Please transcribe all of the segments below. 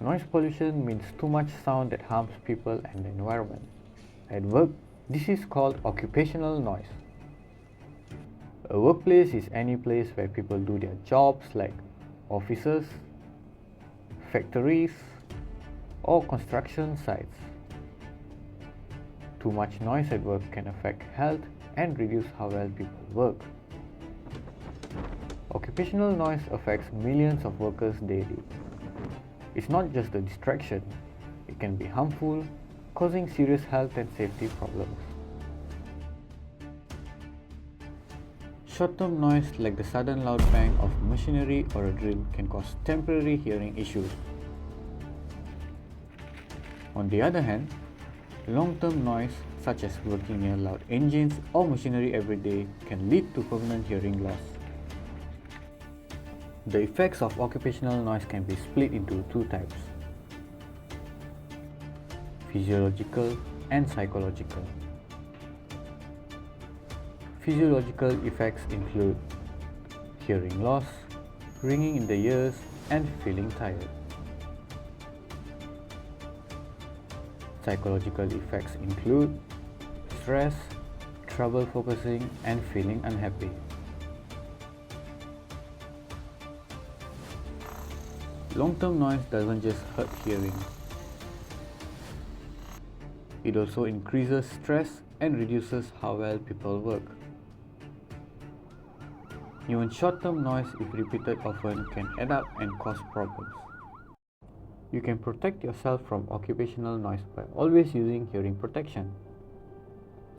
Noise pollution means too much sound that harms people and the environment. At work, this is called occupational noise. A workplace is any place where people do their jobs like offices, factories, or construction sites. Too much noise at work can affect health and reduce how well people work. Occupational noise affects millions of workers daily. It's not just a distraction, it can be harmful, causing serious health and safety problems. Short-term noise like the sudden loud bang of machinery or a drill can cause temporary hearing issues. On the other hand, long-term noise such as working near loud engines or machinery every day can lead to permanent hearing loss. The effects of occupational noise can be split into two types: physiological and psychological. Physiological effects include hearing loss, ringing in the ears, and feeling tired. Psychological effects include stress, trouble focusing, and feeling unhappy. Long-term noise doesn't just hurt hearing. It also increases stress and reduces how well people work. Even short-term noise, if repeated often, can add up and cause problems. You can protect yourself from occupational noise by always using hearing protection.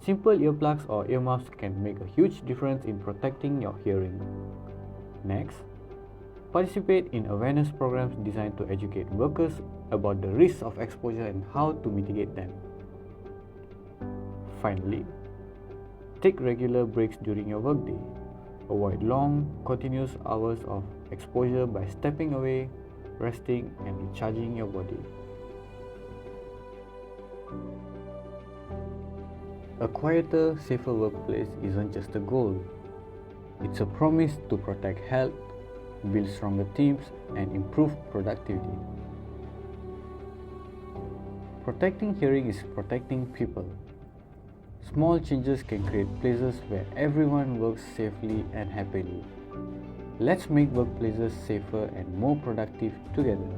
Simple earplugs or earmuffs can make a huge difference in protecting your hearing. Next, participate in awareness programs designed to educate workers about the risks of exposure and how to mitigate them. Finally, take regular breaks during your workday. Avoid long, continuous hours of exposure by stepping away, resting, and recharging your body. A quieter, safer workplace isn't just a goal. It's a promise to protect health, build stronger teams, and improve productivity. Protecting hearing is protecting people. Small changes can create places where everyone works safely and happily. Let's make workplaces safer and more productive together.